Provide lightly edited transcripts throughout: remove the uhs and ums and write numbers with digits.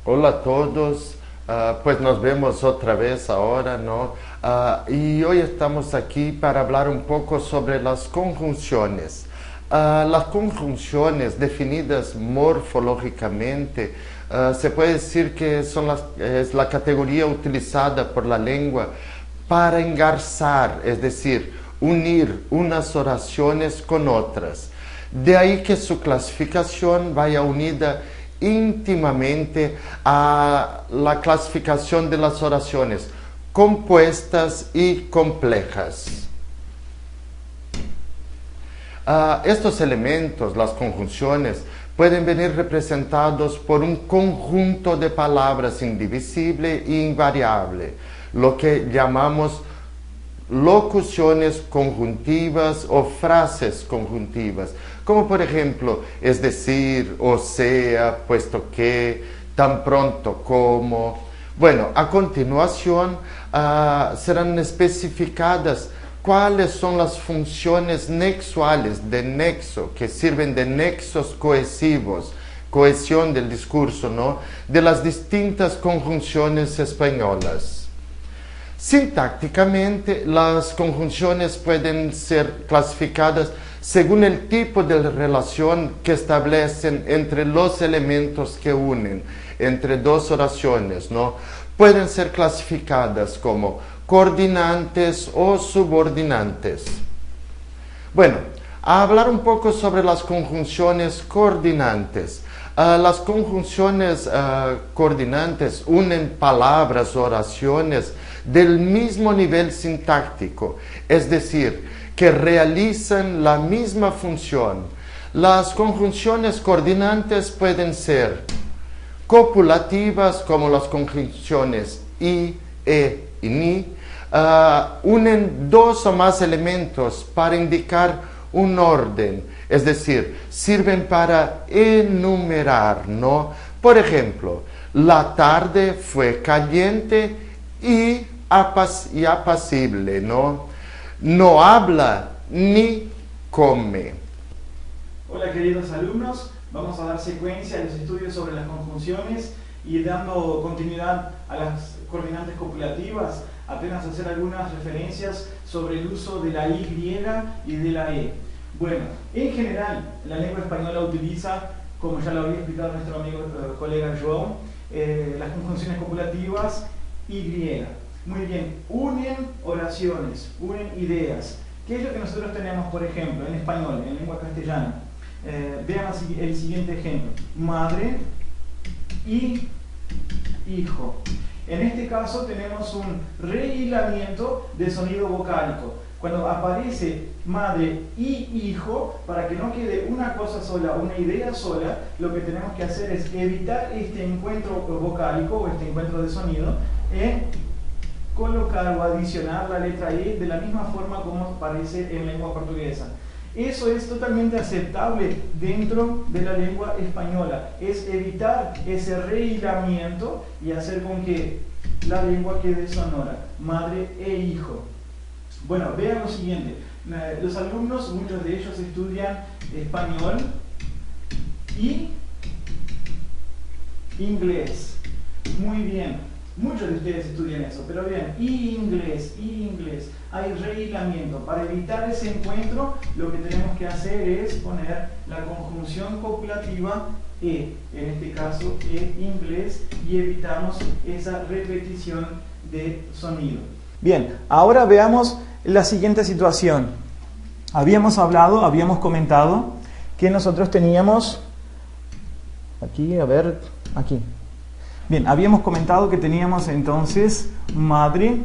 Hola a todos. Pues nos vemos otra vez ahora, ¿no? Y hoy estamos aquí para hablar un poco sobre las conjunciones. Las conjunciones definidas morfológicamente, se puede decir que es la categoría utilizada por la lengua para engarzar, es decir, unir unas oraciones con otras. De ahí que su clasificación vaya unida íntimamente a la clasificación de las oraciones compuestas y complejas. Estos elementos, las conjunciones, pueden venir representados por un conjunto de palabras indivisible e invariable, lo que llamamos locuciones conjuntivas o frases conjuntivas, como por ejemplo, es decir, o sea, puesto que, tan pronto como. Bueno, a continuación serán especificadas cuáles son las funciones nexuales de nexo, que sirven de nexos cohesivos, cohesión del discurso, ¿no?, de las distintas conjunciones españolas. Sintácticamente, las conjunciones pueden ser clasificadas según el tipo de relación que establecen entre los elementos que unen, entre dos oraciones, ¿no? Pueden ser clasificadas como coordinantes o subordinantes. Bueno, a hablar un poco sobre las conjunciones coordinantes. Las conjunciones coordinantes unen palabras o oraciones del mismo nivel sintáctico, es decir, que realizan la misma función. Las conjunciones coordinantes pueden ser copulativas, como las conjunciones y, e y ni. Unen dos o más elementos para indicar un orden, es decir, sirven para enumerar, ¿no? Por ejemplo, la tarde fue caliente y apacible, ¿no? No habla ni come. Hola queridos alumnos, vamos a dar secuencia a los estudios sobre las conjunciones y dando continuidad a las coordinantes copulativas, apenas hacer algunas referencias sobre el uso de la Y y de la E. Bueno, en general la lengua española utiliza, como ya lo había explicado nuestro amigo colega João, las conjunciones copulativas Y. Muy bien, unen oraciones, unen ideas. ¿Qué es lo que nosotros tenemos, por ejemplo, en español, en lengua castellana? Vean el siguiente ejemplo. Madre y hijo. En este caso tenemos un rehilamiento de sonido vocálico. Cuando aparece madre y hijo, para que no quede una cosa sola, una idea sola, lo que tenemos que hacer es evitar este encuentro vocálico o este encuentro de sonido, colocar o adicionar la letra E de la misma forma como aparece en lengua portuguesa. Eso es totalmente aceptable dentro de la lengua española. Es evitar ese rehilamiento y hacer con que la lengua quede sonora. Madre e hijo. Bueno, vean lo siguiente. Los alumnos, muchos de ellos estudian español y inglés. Muy bien. Muchos de ustedes estudian eso, pero bien, y inglés. Hay rehilamiento. Para evitar ese encuentro, lo que tenemos que hacer es poner la conjunción copulativa E, en este caso E inglés, y evitamos esa repetición de sonido. Bien, ahora veamos la siguiente situación. Habíamos comentado que nosotros teníamos, aquí. Bien, habíamos comentado que teníamos entonces madre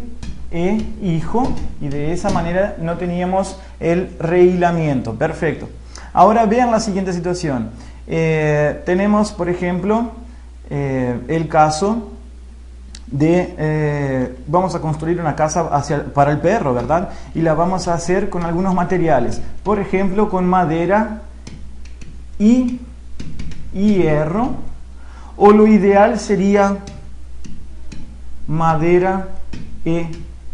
e hijo y de esa manera no teníamos el rehilamiento. Perfecto. Ahora vean la siguiente situación. Tenemos, por ejemplo, el caso de vamos a construir una casa para el perro, ¿verdad? Y la vamos a hacer con algunos materiales. Por ejemplo, con madera y hierro. O lo ideal sería madera e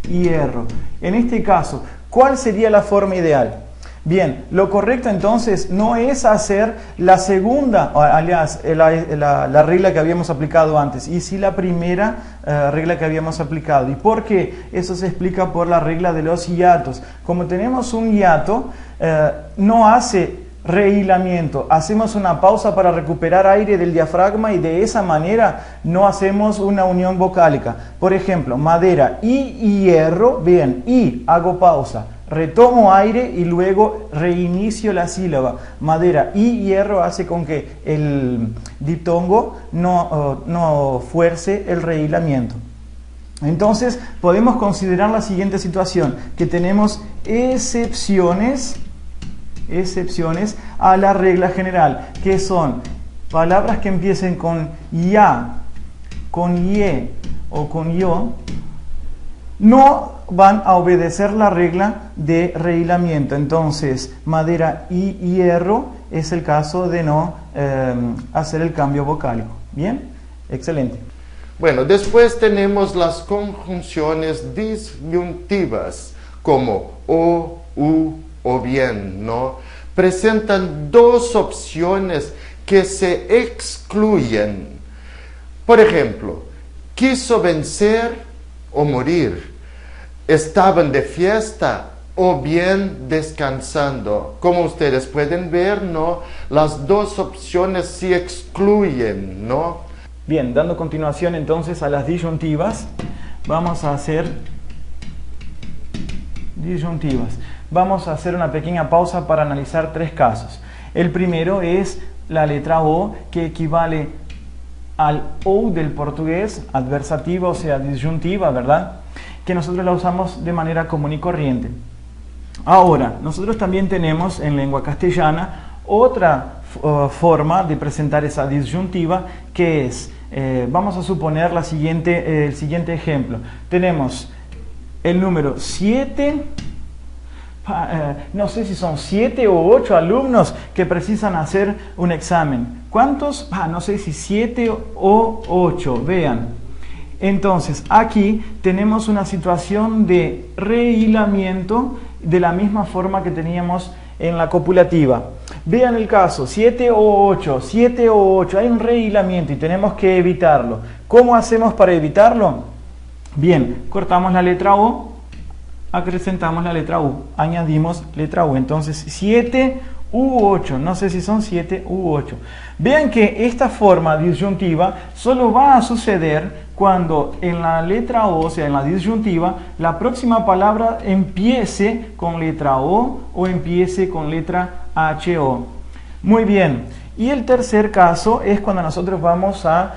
hierro. En este caso, ¿cuál sería la forma ideal? Bien, lo correcto entonces no es hacer la segunda, alias, la regla que habíamos aplicado antes, y sí la primera regla que habíamos aplicado. ¿Y por qué? Eso se explica por la regla de los hiatos. Como tenemos un hiato, no hace rehilamiento, hacemos una pausa para recuperar aire del diafragma y de esa manera no hacemos una unión vocálica. Por ejemplo, madera y hierro, bien, y hago pausa, retomo aire y luego reinicio la sílaba. Madera y hierro hace con que el diptongo no fuerce el rehilamiento. Entonces podemos considerar la siguiente situación, que tenemos excepciones a la regla general, que son palabras que empiecen con ya, con ye o con yo, no van a obedecer la regla de rehilamiento. Entonces, madera y hierro es el caso de no hacer el cambio vocálico. ¿Bien? Excelente. Bueno, después tenemos las conjunciones disyuntivas, como o, u o bien, ¿no? Presentan dos opciones que se excluyen. Por ejemplo, quiso vencer o morir, estaban de fiesta o bien descansando. Como ustedes pueden ver, ¿no? Las dos opciones se excluyen, ¿no? Bien, dando continuación entonces a las disyuntivas, vamos a hacer disyuntivas. Vamos a hacer una pequeña pausa para analizar tres casos. El primero es la letra O, que equivale al O del portugués, adversativa, o sea, disyuntiva, ¿verdad? Que nosotros la usamos de manera común y corriente. Ahora, nosotros también tenemos en lengua castellana otra forma de presentar esa disyuntiva, que es, vamos a suponer el siguiente ejemplo. Tenemos el número 7, no sé si son 7 o 8 alumnos que precisan hacer un examen. ¿Cuántos? No sé si 7 o 8, vean. Entonces, aquí tenemos una situación de rehilamiento de la misma forma que teníamos en la copulativa. Vean el caso, 7 o 8, 7 o 8, hay un rehilamiento y tenemos que evitarlo. ¿Cómo hacemos para evitarlo? Bien, cortamos la letra O, acrecentamos la letra U, añadimos letra U. Entonces 7 u 8, no sé si son 7 u 8. Vean que esta forma disyuntiva solo va a suceder cuando en la letra O, o sea, en la disyuntiva, la próxima palabra empiece con letra O empiece con letra HO. Muy bien. Y el tercer caso es cuando nosotros vamos a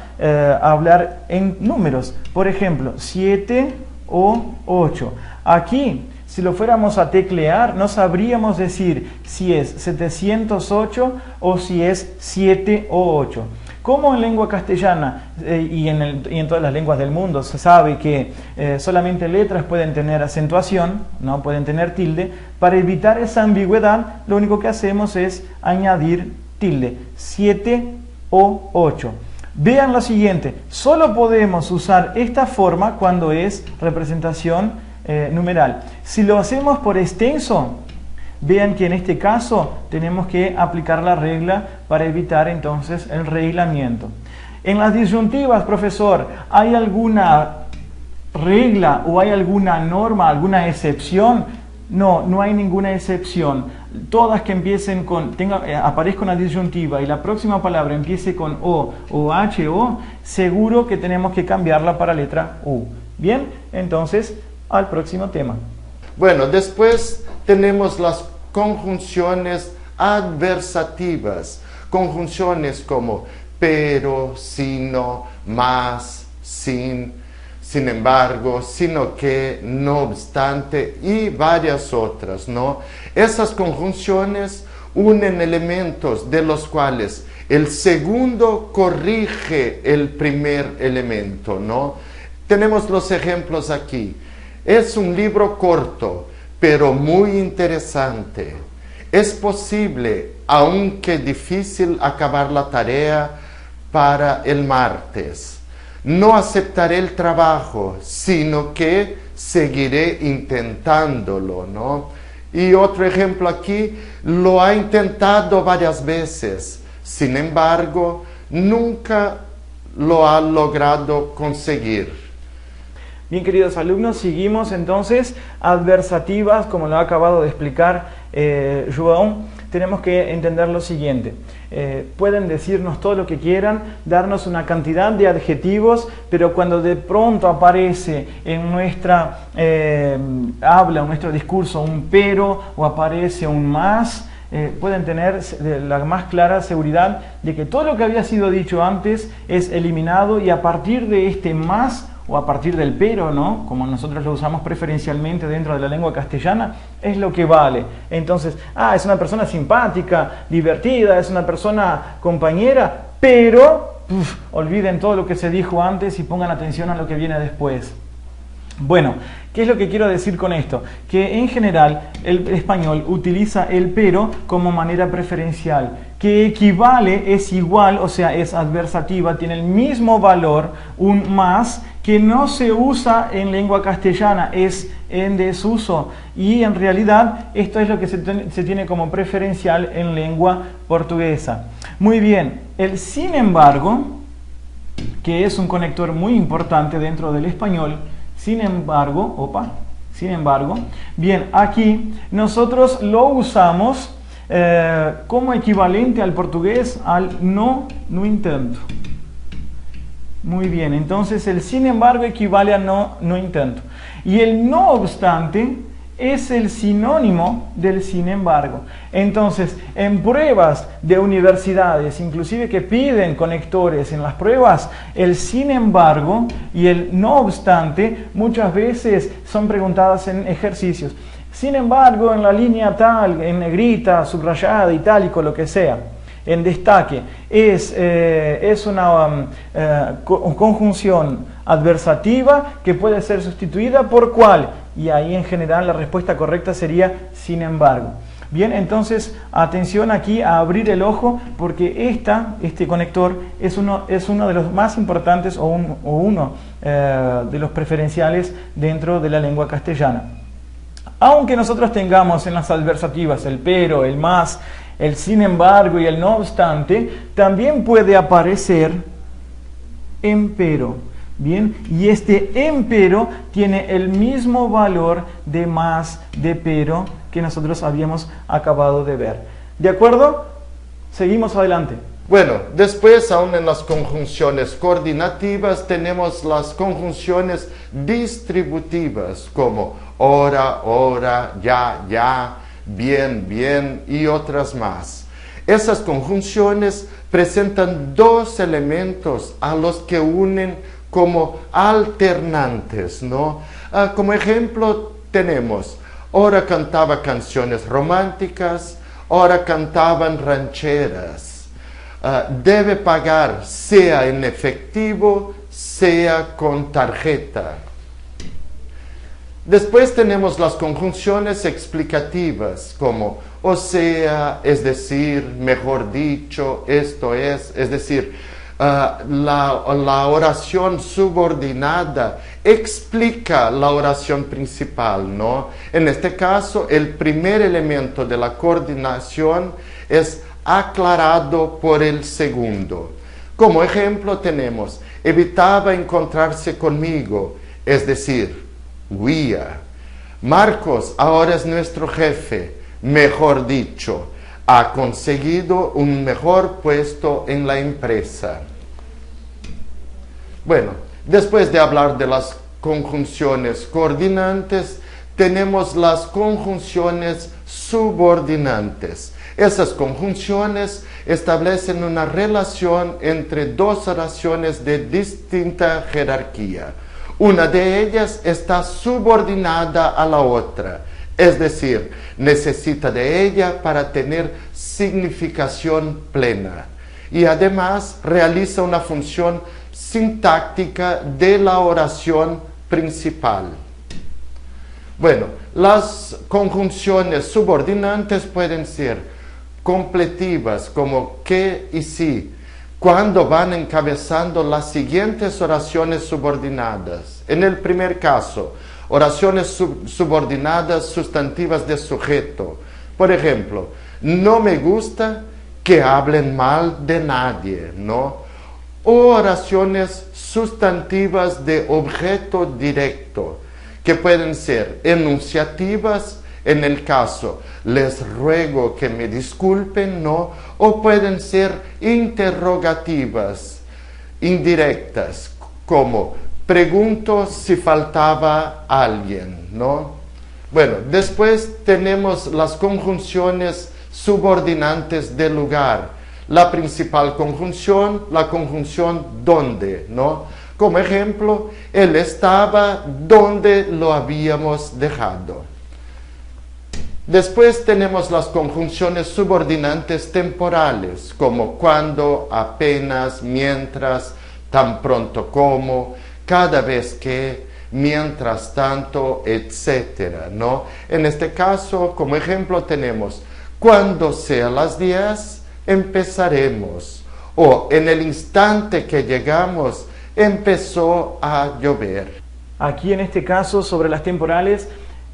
hablar en números. Por ejemplo, 7 o 8. Aquí, si lo fuéramos a teclear, no sabríamos decir si es 708 o si es 7 o 8. Como en lengua castellana y en todas las lenguas del mundo se sabe que solamente letras pueden tener acentuación, no pueden tener tilde, para evitar esa ambigüedad, lo único que hacemos es añadir tilde, 7 o 8. Vean lo siguiente, solo podemos usar esta forma cuando es representación numeral. Si lo hacemos por extenso, vean que en este caso tenemos que aplicar la regla para evitar entonces el rehilamiento. En las disyuntivas, profesor, ¿hay alguna regla o hay alguna norma, alguna excepción? No, no hay ninguna excepción. Todas que empiecen con, aparezca una disyuntiva y la próxima palabra empiece con O HO, seguro que tenemos que cambiarla para letra U. Bien, entonces al próximo tema. Bueno, después tenemos las conjunciones adversativas, conjunciones como pero, sino, más, sin embargo, sino que, no obstante y varias otras, ¿no? Esas conjunciones unen elementos de los cuales el segundo corrige el primer elemento, ¿no? Tenemos los ejemplos aquí. Es un libro corto, pero muy interesante. Es posible, aunque difícil, acabar la tarea para el martes. No aceptaré el trabajo, sino que seguiré intentándolo, ¿no? Y otro ejemplo aquí, lo ha intentado varias veces, sin embargo, nunca lo ha logrado conseguir. Bien, queridos alumnos, seguimos entonces adversativas, como lo ha acabado de explicar João. Tenemos que entender lo siguiente. Pueden decirnos todo lo que quieran, darnos una cantidad de adjetivos, pero cuando de pronto aparece en nuestra habla, en nuestro discurso, un pero o aparece un más, pueden tener la más clara seguridad de que todo lo que había sido dicho antes es eliminado, y a partir de este más o a partir del pero, ¿no?, como nosotros lo usamos preferencialmente dentro de la lengua castellana, es lo que vale. Entonces, es una persona simpática, divertida, es una persona compañera, pero olviden todo lo que se dijo antes y pongan atención a lo que viene después. Bueno, ¿qué es lo que quiero decir con esto? Que en general el español utiliza el pero como manera preferencial, que equivale, es igual, o sea, es adversativa, tiene el mismo valor, un más, que no se usa en lengua castellana, es en desuso, y en realidad esto es lo que se tiene como preferencial en lengua portuguesa. Muy bien, el sin embargo, que es un conector muy importante dentro del español, sin embargo, bien, aquí nosotros lo usamos como equivalente al portugués al no intento. Muy bien, entonces el sin embargo equivale a no intento. Y el no obstante es el sinónimo del sin embargo. Entonces, en pruebas de universidades, inclusive que piden conectores en las pruebas, el sin embargo y el no obstante muchas veces son preguntadas en ejercicios. Sin embargo, en la línea tal, en negrita, subrayada, itálico, lo que sea, en destaque, es una conjunción adversativa que puede ser sustituida por ¿cuál? Y ahí en general la respuesta correcta sería sin embargo. Bien, entonces atención aquí a abrir el ojo, porque este conector es uno de los más importantes o uno de los preferenciales dentro de la lengua castellana. Aunque nosotros tengamos en las adversativas el pero, el más, el sin embargo y el no obstante, también puede aparecer empero. Bien, y este empero tiene el mismo valor de más, de pero, que nosotros habíamos acabado de ver. ¿De acuerdo? Seguimos adelante. Bueno, después, aún en las conjunciones coordinativas, tenemos las conjunciones distributivas, como ora, ora, ya, bien, y otras más. Esas conjunciones presentan dos elementos a los que unen como alternantes, ¿no? Como ejemplo tenemos, ora cantaba canciones románticas, ora cantaban rancheras. Debe pagar sea en efectivo, sea con tarjeta. Después tenemos las conjunciones explicativas, como o sea, es decir, mejor dicho, esto es decir, la oración subordinada explica la oración principal, ¿no? En este caso, el primer elemento de la coordinación es aclarado por el segundo. Como ejemplo tenemos, evitaba encontrarse conmigo, es decir, huía. Marcos ahora es nuestro jefe, mejor dicho, ha conseguido un mejor puesto en la empresa. Bueno, después de hablar de las conjunciones coordinantes, tenemos las conjunciones subordinantes. Esas conjunciones establecen una relación entre dos oraciones de distinta jerarquía. Una de ellas está subordinada a la otra, es decir, necesita de ella para tener significación plena. Y además realiza una función sintáctica de la oración principal. Bueno, las conjunciones subordinantes pueden ser completivas, como que y si, cuando van encabezando las siguientes oraciones subordinadas. En el primer caso, Oraciones subordinadas sustantivas de sujeto. Por ejemplo, no me gusta que hablen mal de nadie, ¿no? O oraciones sustantivas de objeto directo, que pueden ser enunciativas, en el caso, les ruego que me disculpen, ¿no? O pueden ser interrogativas, indirectas, como pregunto si faltaba alguien, ¿no? Bueno, después tenemos las conjunciones subordinantes del lugar. La principal conjunción, la conjunción donde, ¿no? Como ejemplo, él estaba donde lo habíamos dejado. Después tenemos las conjunciones subordinantes temporales, como cuando, apenas, mientras, tan pronto como, cada vez que, mientras tanto, etc., ¿no? En este caso, como ejemplo, tenemos cuando sea las 10, empezaremos. O en el instante que llegamos, empezó a llover. Aquí en este caso, sobre las temporales,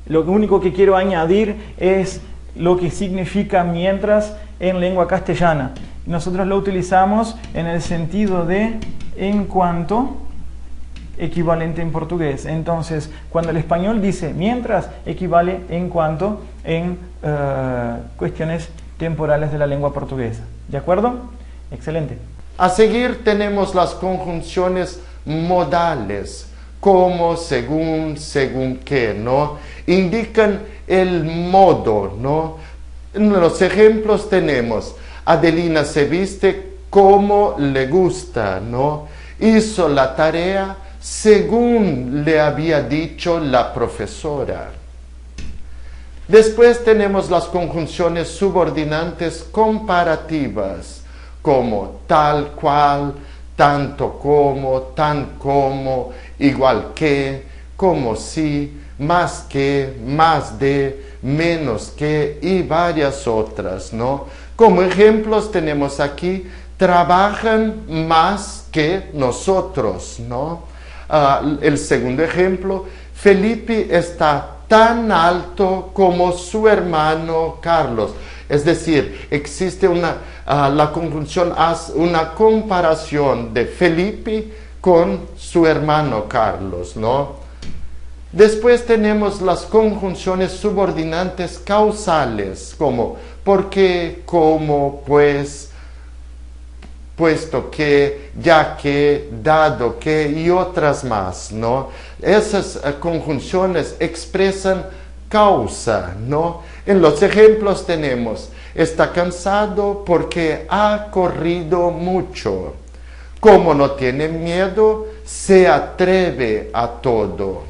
lo único que quiero añadir es lo que significa mientras en lengua castellana. Nosotros lo utilizamos en el sentido de en cuanto, equivalente en portugués. Entonces, cuando el español dice mientras, equivale en cuanto en cuestiones temporales de la lengua portuguesa. ¿De acuerdo? Excelente. A seguir tenemos las conjunciones modales, como, según, según qué, ¿no? Indican el modo, ¿no? En los ejemplos tenemos, Adelina se viste como le gusta, ¿no? Hizo la tarea según le había dicho la profesora. Después tenemos las conjunciones subordinantes comparativas, como tal cual, tanto como, tan como, igual que, como si, más que, más de, menos que y varias otras, ¿no? Como ejemplos tenemos aquí, trabajan más que nosotros, ¿no? El segundo ejemplo, Felipe está tan alto como su hermano Carlos. Es decir, existe la conjunción hace una comparación de Felipe con su hermano Carlos, ¿no? Después tenemos las conjunciones subordinantes causales, como porque, como, pues, puesto que, ya que, dado que y otras más, ¿no? Esas conjunciones expresan causa, ¿no? En los ejemplos tenemos, está cansado porque ha corrido mucho. Como no tiene miedo, se atreve a todo.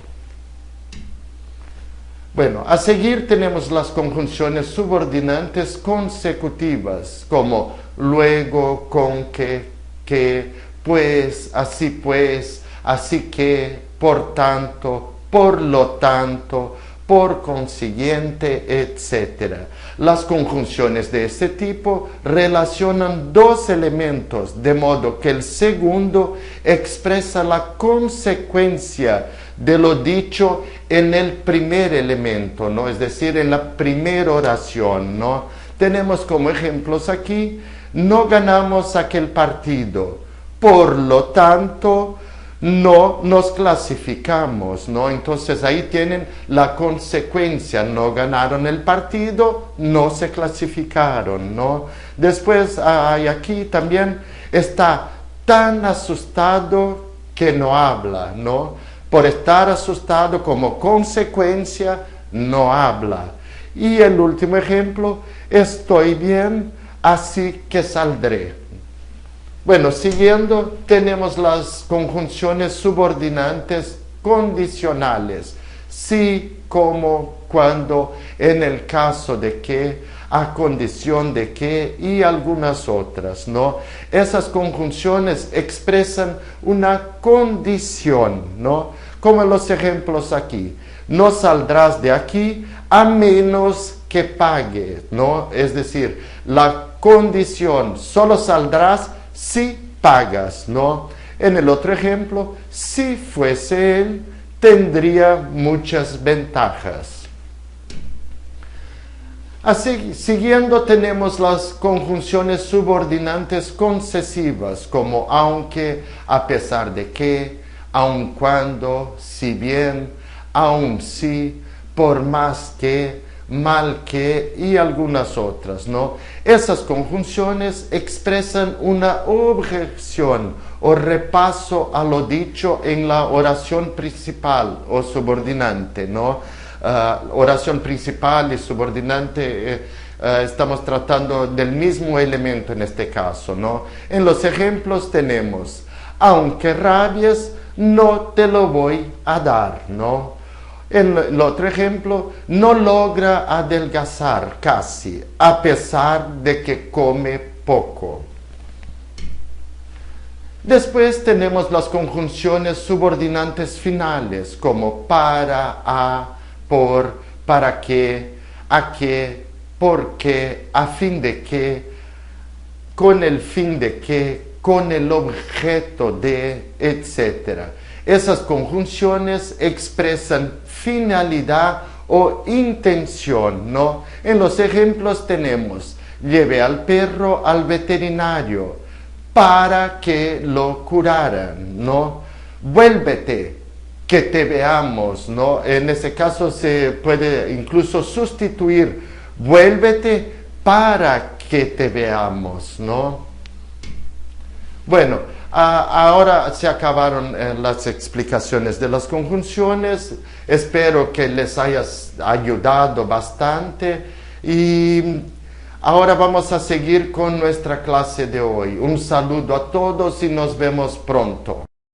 Bueno, a seguir tenemos las conjunciones subordinantes consecutivas, como luego, con que, pues, así que, por tanto, por lo tanto, por consiguiente, etc. Las conjunciones de este tipo relacionan dos elementos, de modo que el segundo expresa la consecuencia de lo dicho en el primer elemento, ¿no? Es decir, en la primera oración, ¿no? Tenemos como ejemplos aquí, no ganamos aquel partido, por lo tanto, no nos clasificamos, ¿no? Entonces ahí tienen la consecuencia, no ganaron el partido, no se clasificaron, ¿no? Después hay aquí también, está tan asustado que no habla, ¿no? Por estar asustado como consecuencia, no habla. Y el último ejemplo, estoy bien, así que saldré. Bueno, siguiendo, tenemos las conjunciones subordinantes condicionales. Sí, como, cuando, en el caso de que, a condición de que y algunas otras, ¿no? Esas conjunciones expresan una condición, ¿no? Como en los ejemplos aquí. No saldrás de aquí a menos que pague, ¿no? Es decir, la condición, solo saldrás si pagas, ¿no? En el otro ejemplo, si fuese él, tendría muchas ventajas. Así, siguiendo tenemos las conjunciones subordinantes concesivas, como aunque, a pesar de que, aun cuando, si bien, aun si, por más que, mal que y algunas otras, ¿no? Esas conjunciones expresan una objeción o repaso a lo dicho en la oración principal o subordinante, ¿no? Oración principal y subordinante, estamos tratando del mismo elemento en este caso, ¿no? En los ejemplos tenemos, aunque rabies, no te lo voy a dar, ¿no? En el otro ejemplo, no logra adelgazar casi, a pesar de que come poco. Después tenemos las conjunciones subordinantes finales, como para, a, por, para qué, a qué, por qué, a fin de qué, con el fin de qué, con el objeto de, etc. Esas conjunciones expresan finalidad o intención, ¿no? En los ejemplos tenemos, lleve al perro al veterinario para que lo curaran, ¿no? Vuélvete, que te veamos, ¿no? En ese caso se puede incluso sustituir, vuélvete para que te veamos, ¿no? Bueno, ahora se acabaron las explicaciones de las conjunciones. Espero que les hayas ayudado bastante y ahora vamos a seguir con nuestra clase de hoy. Un saludo a todos y nos vemos pronto.